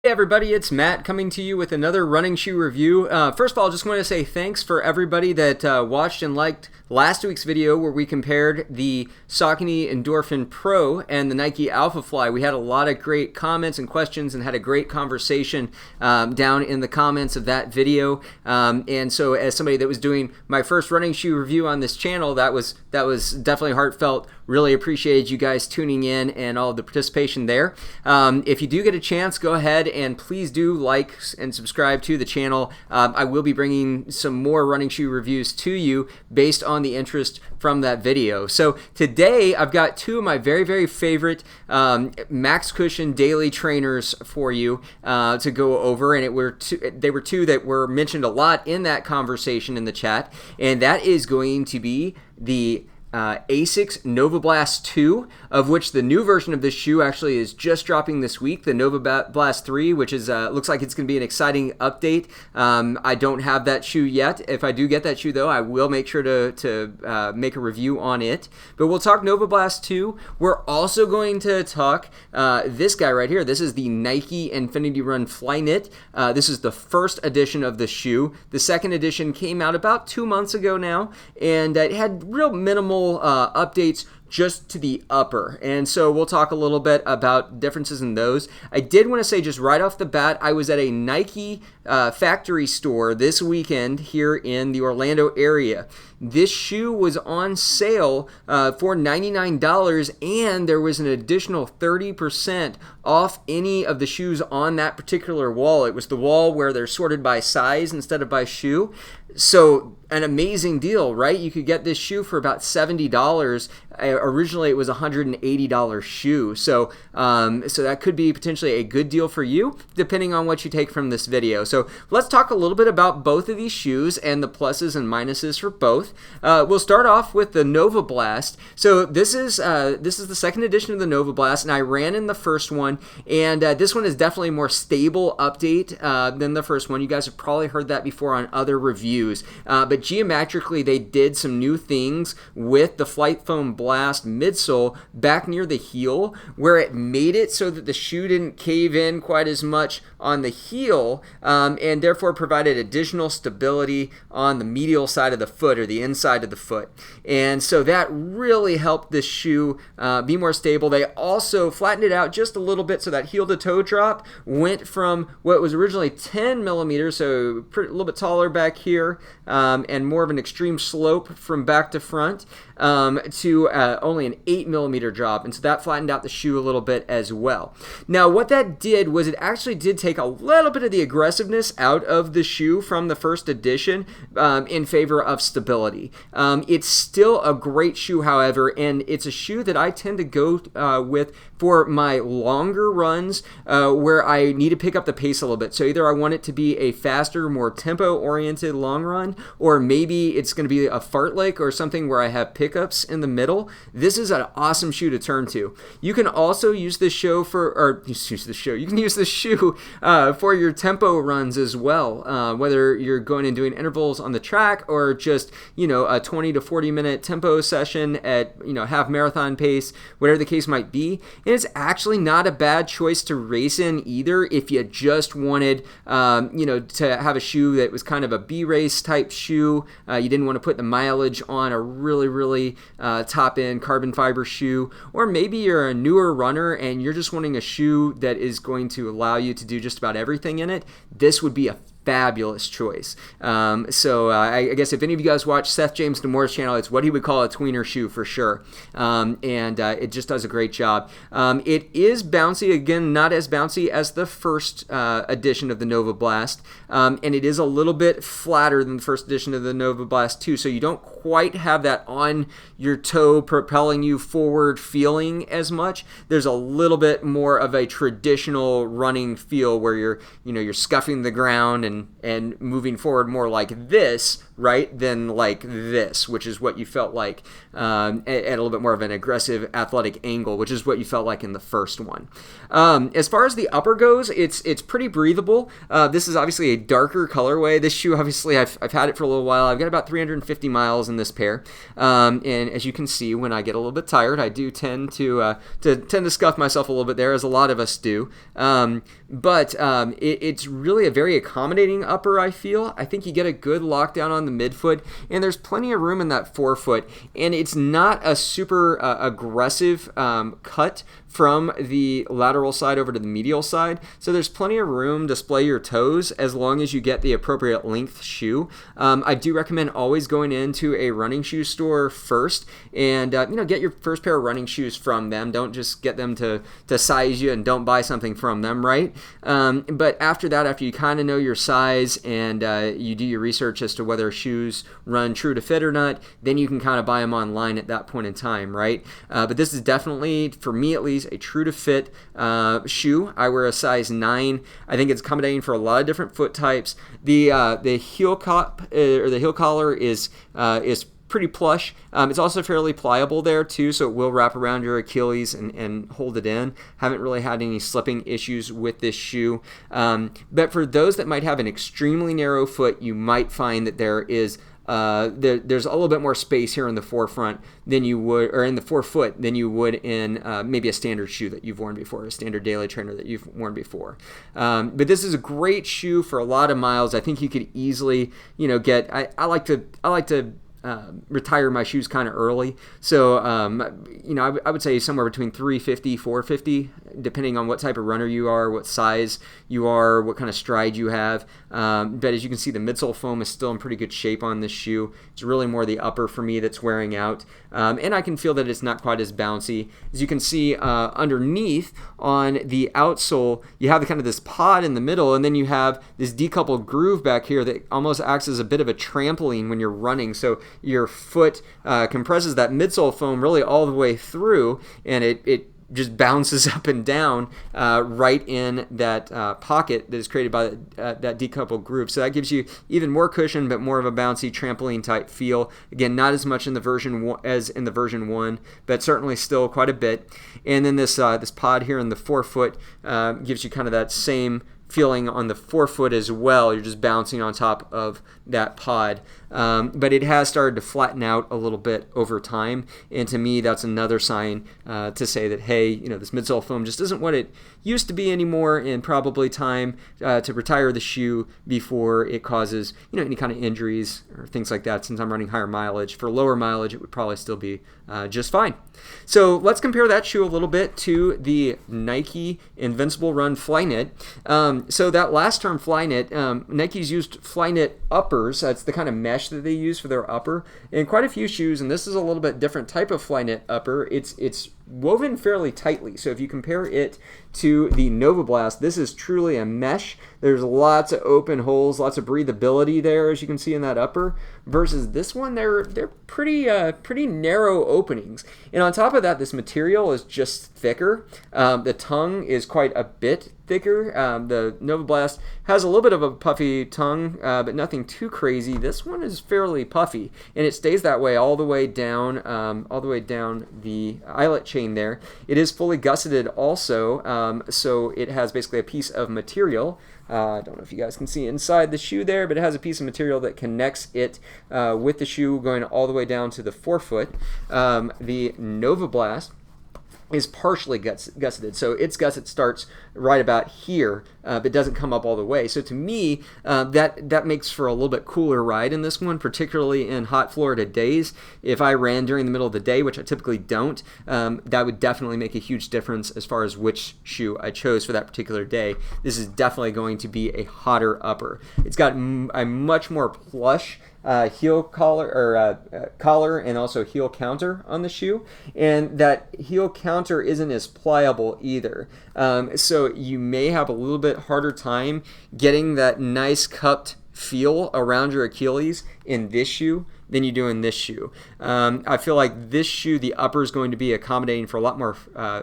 Hey everybody, it's Matt coming to you with another running shoe review. First of all, I just want to say thanks for everybody that watched and liked last week's video where we compared the Saucony Endorphin Pro and the Nike Alpha Fly. We had a lot of great comments and questions and had a great conversation down in the comments of that video. And so as somebody that was doing my first running shoe review on this channel, that was definitely heartfelt. Really appreciated you guys tuning in and all of the participation there. If you do get a chance, go ahead and please do like and subscribe to the channel. I will be bringing some more running shoe reviews to you based on the interest from that video. So today I've got two of my very favorite max cushion daily trainers for you to go over, and they were two that were mentioned a lot in that conversation in the chat, and that is going to be the Asics Novablast 2, of which the new version of this shoe actually is just dropping this week, the Novablast 3, which is looks like it's going to be an exciting update. I don't have that shoe yet. If I do get that shoe, though, I will make sure to make a review on it. But we'll talk Novablast 2. We're also going to talk this guy right here. This is the Nike Invincible Run Flyknit. This is the first edition of the shoe. The second edition came out about 2 months ago now, and it had real minimal updates just to the upper, and so we'll talk a little bit about differences in those. I did want to say just right off the bat, I was at a Nike factory store this weekend here in the Orlando area. This shoe was on sale for $99, and there was an additional 30% off any of the shoes on that particular wall. It was the wall where they're sorted by size instead of by shoe. So an amazing deal, right? You could get this shoe for about $70. Originally, it was a $180 shoe. So that could be potentially a good deal for you, depending on what you take from this video. So let's talk a little bit about both of these shoes and the pluses and minuses for both. We'll start off with the Novablast. So this is the second edition of the Novablast, and I ran in the first one, and this one is definitely a more stable update than the first one. You guys have probably heard that before on other reviews. But geometrically, they did some new things with the Flight Foam Blast midsole back near the heel, where it made it so that the shoe didn't cave in quite as much on the heel, and therefore provided additional stability on the medial side of the foot, or the inside of the foot. And so that really helped this shoe be more stable. They also flattened it out just a little bit, so that heel to toe drop went from what was originally 10 millimeters, so a little bit taller back here, and more of an extreme slope from back to front, to only an 8 millimeter drop, and so that flattened out the shoe a little bit as well. Now what that did was it actually did take a little bit of the aggressiveness out of the shoe from the first edition in favor of stability. It's still a great shoe, however, and it's a shoe that I tend to go with for my longer runs where I need to pick up the pace a little bit. So either I want it to be a faster, more tempo-oriented long run, or maybe it's going to be a fartlek or something where I have pickups in the middle. This is an awesome shoe to turn to. You can also use this shoe You can use this shoe for your tempo runs as well, whether you're going and doing intervals on the track or just a 20 to 40 minute tempo session at half marathon pace, whatever the case might be. And it's actually not a bad choice to race in either if you just wanted to have a shoe that was kind of a B-race type shoe. You didn't want to put the mileage on a really top end carbon fiber shoe, or maybe you're a newer runner and you're just wanting a shoe that is going to allow you to do just about everything in it. This would be a fabulous choice. So I guess if any of you guys watch Seth James Nemore's channel, it's what he would call a tweener shoe for sure. And it just does a great job. It is bouncy, again, not as bouncy as the first edition of the Novablast, and it is a little bit flatter than the first edition of the Novablast 2, so you don't quite have that on your toe propelling you forward feeling as much. There's a little bit more of a traditional running feel where you're scuffing the ground and moving forward more like this, right, than like this, which is what you felt like at a little bit more of an aggressive athletic angle, which is what you felt like in the first one. As far as the upper goes, it's pretty breathable. This is obviously a darker colorway. This shoe, obviously, I've had it for a little while. I've got about 350 miles in this pair, and as you can see, when I get a little bit tired, I do tend to scuff myself a little bit there, as a lot of us do. but it's really a very accommodating upper, I feel. I think you get a good lockdown on the midfoot, and there's plenty of room in that forefoot, and it's not a super aggressive cut from the lateral side over to the medial side, so there's plenty of room to splay your toes as long as you get the appropriate length shoe. I do recommend always going into a running shoe store first and get your first pair of running shoes from them. Don't just get them to size you, and don't buy something from them, right? But after that, after you kind of know your size and you do your research as to whether shoes run true to fit or not, then you can kind of buy them online at that point in time, right? But this is definitely, for me at least, a true to fit shoe. I wear a size 9. I think it's accommodating for a lot of different foot types. The heel cup or the heel collar is pretty plush. It's also fairly pliable there too, so it will wrap around your Achilles and hold it in. Haven't really had any slipping issues with this shoe. But for those that might have an extremely narrow foot, you might find that there's a little bit more space here in the forefront than you would, or in the forefoot, than you would in maybe a standard shoe that you've worn before, a standard daily trainer that you've worn before. But this is a great shoe for a lot of miles. I think you could easily, get. I like to retire my shoes kind of early, so I would say somewhere between 350, 450, depending on what type of runner you are, what size you are, what kind of stride you have. But as you can see, the midsole foam is still in pretty good shape on this shoe. It's really more the upper for me that's wearing out, and I can feel that it's not quite as bouncy. As you can see underneath on the outsole, you have kind of this pod in the middle, and then you have this decoupled groove back here that almost acts as a bit of a trampoline when you're running. So your foot compresses that midsole foam really all the way through, and it just bounces up and down right in that pocket that is created by that decoupled groove. So that gives you even more cushion, but more of a bouncy trampoline type feel. Again, not as much in the version as in the version 1, but certainly still quite a bit. And then this pod here in the forefoot gives you kind of that same feeling on the forefoot as well. You're just bouncing on top of that pod. But it has started to flatten out a little bit over time, and to me that's another sign to say that, hey, this midsole foam just isn't what it used to be anymore, and probably time to retire the shoe before it causes any kind of injuries or things like that. Since I'm running higher mileage, for lower mileage it would probably still be just fine. So let's compare that shoe a little bit to the Nike Invincible Run Flyknit. So that last term, Flyknit, Nike's used Flyknit uppers. That's the kind of mesh that they use for their upper in quite a few shoes, and this is a little bit different type of Flyknit upper. It's woven fairly tightly. So if you compare it to the Novablast, this is truly a mesh. There's lots of open holes, lots of breathability there, as you can see in that upper. Versus this one, they're pretty narrow openings. And on top of that, this material is just thicker. The tongue is quite a bit thicker. The Novablast has a little bit of a puffy tongue, but nothing too crazy. This one is fairly puffy, and it stays that way all the way down the eyelet chain there. It is fully gusseted also, so it has basically a piece of material. I don't know if you guys can see inside the shoe there, but it has a piece of material that connects it with the shoe going all the way down to the forefoot. The Novablast is partially gusseted, so its gusset starts right about here, but doesn't come up all the way. So to me, that makes for a little bit cooler ride in this one, particularly in hot Florida days. If I ran during the middle of the day, which I typically don't, that would definitely make a huge difference as far as which shoe I chose for that particular day. This is definitely going to be a hotter upper. It's got a much more plush heel collar and also heel counter on the shoe, and that heel counter isn't as pliable either, so you may have a little bit harder time getting that nice cupped feel around your Achilles in this shoe than you do in this shoe. I feel like this shoe, the upper is going to be accommodating for a lot more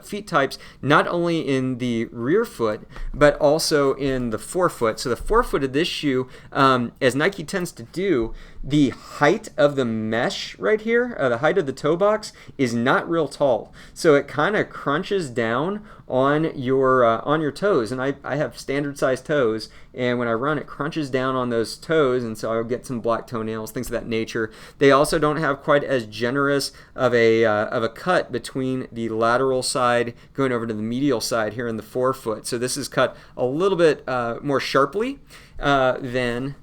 feet types, not only in the rear foot, but also in the forefoot. So the forefoot of this shoe, as Nike tends to do, the height of the mesh right here, the height of the toe box, is not real tall. So it kind of crunches down on your toes, and I have standard sized toes, and when I run it crunches down on those toes, and so I'll get some black toenails, things of that nature. They also don't have quite as generous of a cut between the lateral side going over to the medial side here in the forefoot. So this is cut a little bit more sharply than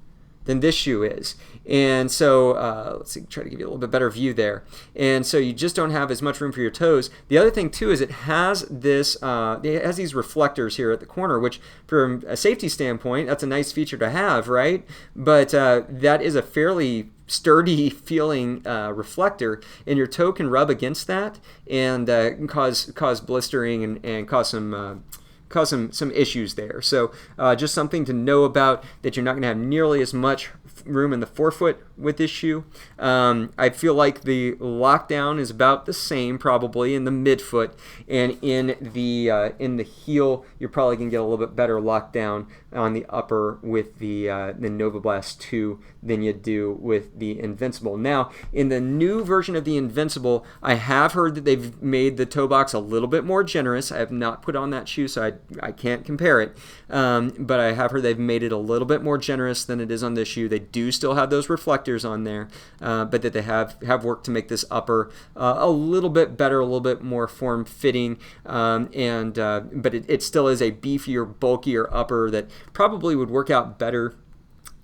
this shoe is. And so let's see, try to give you a little bit better view there. And so you just don't have as much room for your toes. The other thing too is it has this, it has these reflectors here at the corner, which from a safety standpoint, that's a nice feature to have, right? But that is a fairly sturdy feeling reflector, and your toe can rub against that and cause blistering and cause some issues there. So just something to know about, that you're not going to have nearly as much room in the forefoot with this shoe. I feel like the lockdown is about the same probably in the midfoot, and in the heel you're probably going to get a little bit better lockdown on the upper with the Novablast 2 than you do with the Invincible. Now, in the new version of the Invincible, I have heard that they've made the toe box a little bit more generous. I have not put on that shoe, so I can't compare it. But I have heard they've made it a little bit more generous than it is on this shoe. They do still have those reflectors on there, but that they have worked to make this upper a little bit better, a little bit more form-fitting, but it still is a beefier, bulkier upper that probably would work out better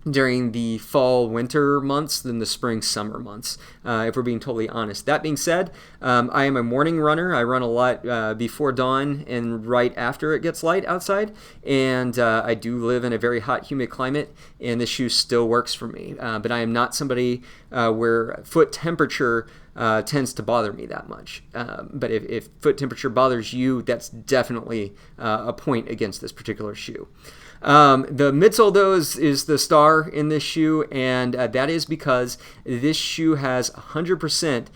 during the fall winter months than the spring summer months, if we're being totally honest. That being said, I am a morning runner. I run a lot before dawn and right after it gets light outside, and I do live in a very hot, humid climate, and this shoe still works for me. But I am not somebody where foot temperature tends to bother me that much. But if foot temperature bothers you, that's definitely a point against this particular shoe. The midsole, though, is the star in this shoe, and that is because this shoe has 100%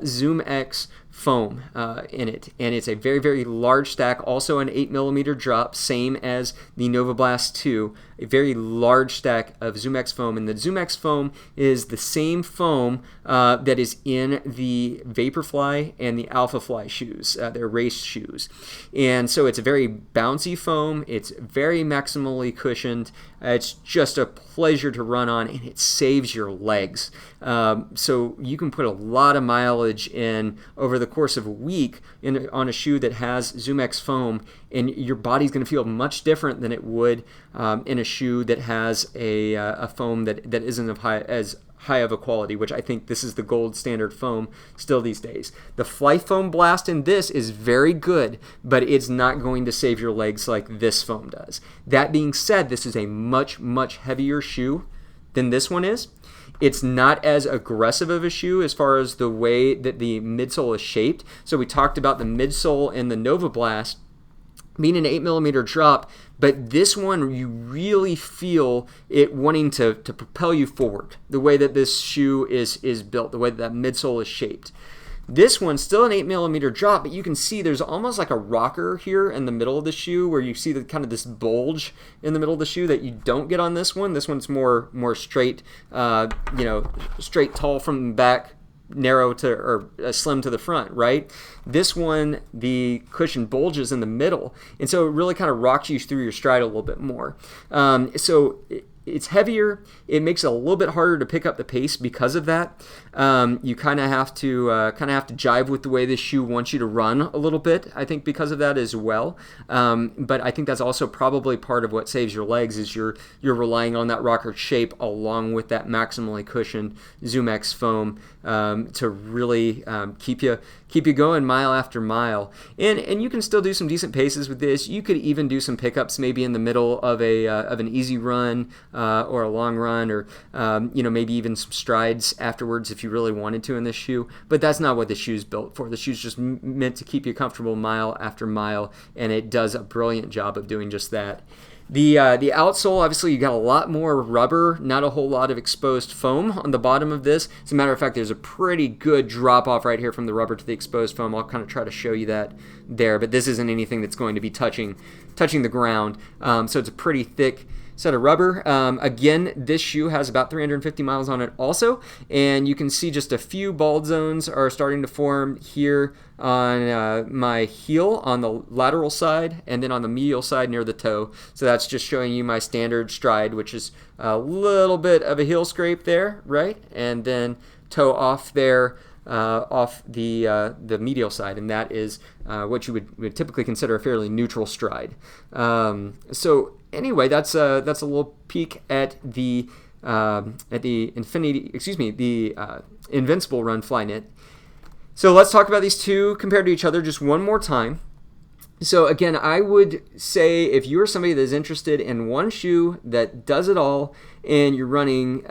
Zoom X foam in it, and it's a very, very large stack, also an 8mm drop, same as the Novablast 2, a very large stack of Zoom X foam. And the Zoom X foam is the same foam that is in the Vaporfly and the Alphafly shoes. They're race shoes, and so it's a very bouncy foam. It's very maximally cushioned. It's just a pleasure to run on, and it saves your legs. So you can put a lot of mileage in over the course of a week on a shoe that has Zoom X foam, and your body's going to feel much different than it would in a shoe that has a foam that isn't as high of a quality, which I think this is the gold standard foam still these days. The Flyfoam Blast in this is very good, but it's not going to save your legs like this foam does. That being said, this is a much, much heavier shoe than this one is. It's not as aggressive of a shoe as far as the way that the midsole is shaped. So we talked about the midsole in the Novablast being an 8mm drop, but this one you really feel it wanting to propel you forward, the way that this shoe is built, the way that midsole is shaped. This one's still an 8mm drop, but you can see there's almost like a rocker here in the middle of the shoe, where you see the kind of this bulge in the middle of the shoe that you don't get on this one. This one's more straight, straight tall from the back, narrow to or slim to the front, right? This one, the cushion bulges in the middle, and so it really kind of rocks you through your stride a little bit more. It's heavier. It makes it a little bit harder to pick up the pace because of that. You kind of have to jive with the way this shoe wants you to run a little bit, I think, because of that as well. But I think that's also probably part of what saves your legs, is you're relying on that rocker shape along with that maximally cushioned Zoom X foam to really keep you going mile after mile. And you can still do some decent paces with this. You could even do some pickups maybe in the middle of an easy run or a long run, or maybe even some strides afterwards if you really wanted to in this shoe. But that's not what the shoe's built for. The shoe's just meant to keep you comfortable mile after mile, and it does a brilliant job of doing just that. The outsole, obviously, you got a lot more rubber, not a whole lot of exposed foam on the bottom of this. As a matter of fact, there's a pretty good drop off right here from the rubber to the exposed foam. I'll kind of try to show you that there, but this isn't anything that's going to be touching the ground. So it's a pretty thick set of rubber. Again, this shoe has about 350 miles on it also, and you can see just a few bald zones are starting to form here on my heel on the lateral side, and then on the medial side near the toe. So that's just showing you my standard stride, which is a little bit of a heel scrape there, right? And then toe off there, off the medial side, and that is what you would typically consider a fairly neutral stride. So anyway, that's a little peek at the Invincible Run Flyknit. So let's talk about these two compared to each other just one more time. So again, I would say if you're somebody that's interested in one shoe that does it all, and you're running,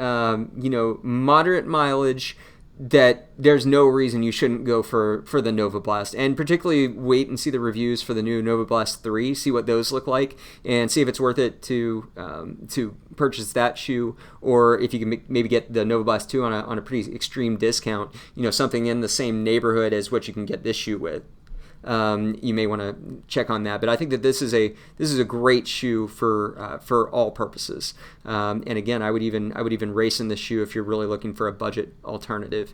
moderate mileage, that there's no reason you shouldn't go for the Novablast, and particularly wait and see the reviews for the new Novablast 3, see what those look like, and see if it's worth it to purchase that shoe, or if you can maybe get the Novablast 2 on a pretty extreme discount, something in the same neighborhood as what you can get this shoe with. You may want to check on that, but I think that this is a great shoe for all purposes. And again, I would even race in this shoe if you're really looking for a budget alternative.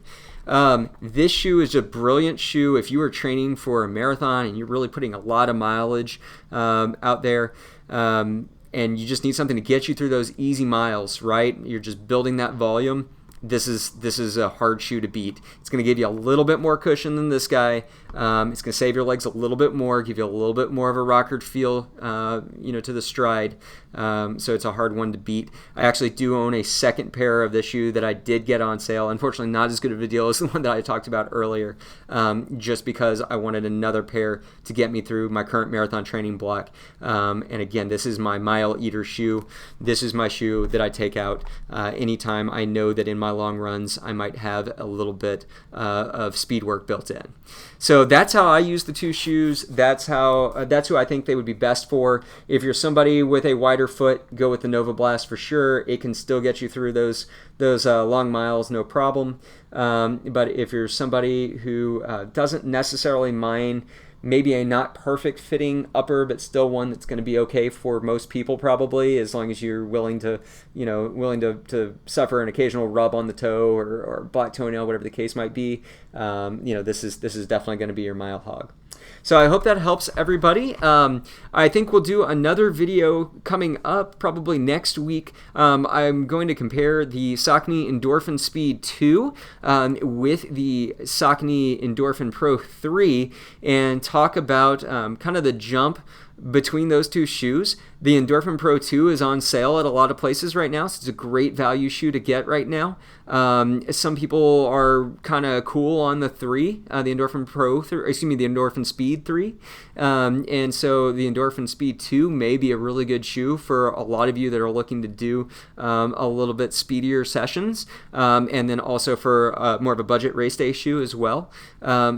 This shoe is a brilliant shoe if you are training for a marathon and you're really putting a lot of mileage out there. And you just need something to get you through those easy miles, right? You're just building that volume. This is a hard shoe to beat. It's going to give you a little bit more cushion than this guy. It's going to save your legs a little bit more, give you a little bit more of a rocker feel, to the stride. So it's a hard one to beat. I actually do own a second pair of this shoe that I did get on sale. Unfortunately, not as good of a deal as the one that I talked about earlier, just because I wanted another pair to get me through my current marathon training block. And again, this is my mile eater shoe. This is my shoe that I take out anytime I know that in my long runs I might have a little bit of speed work built in. So that's how I use the two shoes. That's who I think they would be best for. If you're somebody with a wider foot, go with the Novablast for sure. It can still get you through those long miles, no problem. But if you're somebody who doesn't necessarily mind maybe a not perfect fitting upper, but still one that's going to be okay for most people probably, as long as you're willing to suffer an occasional rub on the toe or black toenail, whatever the case might be. This is definitely going to be your mile hog. So I hope that helps everybody. I think we'll do another video coming up probably next week. I'm going to compare the Saucony Endorphin Speed 2 with the Saucony Endorphin Pro 3 and talk about kind of the jump between those two shoes. The Endorphin Pro 2 is on sale at a lot of places right now, so it's a great value shoe to get right now. Some people are kind of cool on the 3, the Endorphin the Endorphin Speed 3. And so the Endorphin Speed 2 may be a really good shoe for a lot of you that are looking to do a little bit speedier sessions, and then also for more of a budget race day shoe as well.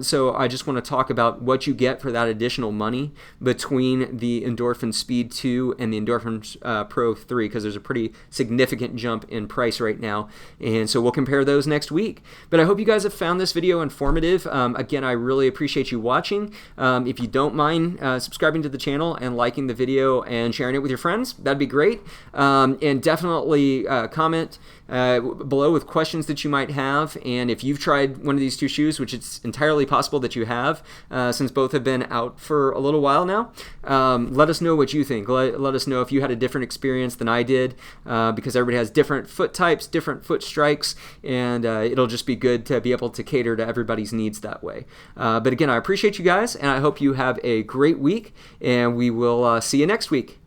So I just want to talk about what you get for that additional money between the Endorphin Speed 2 and the Endorphin Pro 3, because there's a pretty significant jump in price right now, and so we'll compare those next week. But I hope you guys have found this video informative. Again, I really appreciate you watching. If you don't mind subscribing to the channel and liking the video and sharing it with your friends, that'd be great. And definitely comment below with questions that you might have, and if you've tried one of these two shoes, which it's entirely possible that you have, since both have been out for a little while now, let us know what you think. Let us know if you had a different experience than I did, because everybody has different foot types, different foot strikes, and it'll just be good to be able to cater to everybody's needs that way. But again, I appreciate you guys, and I hope you have a great week, and we will see you next week.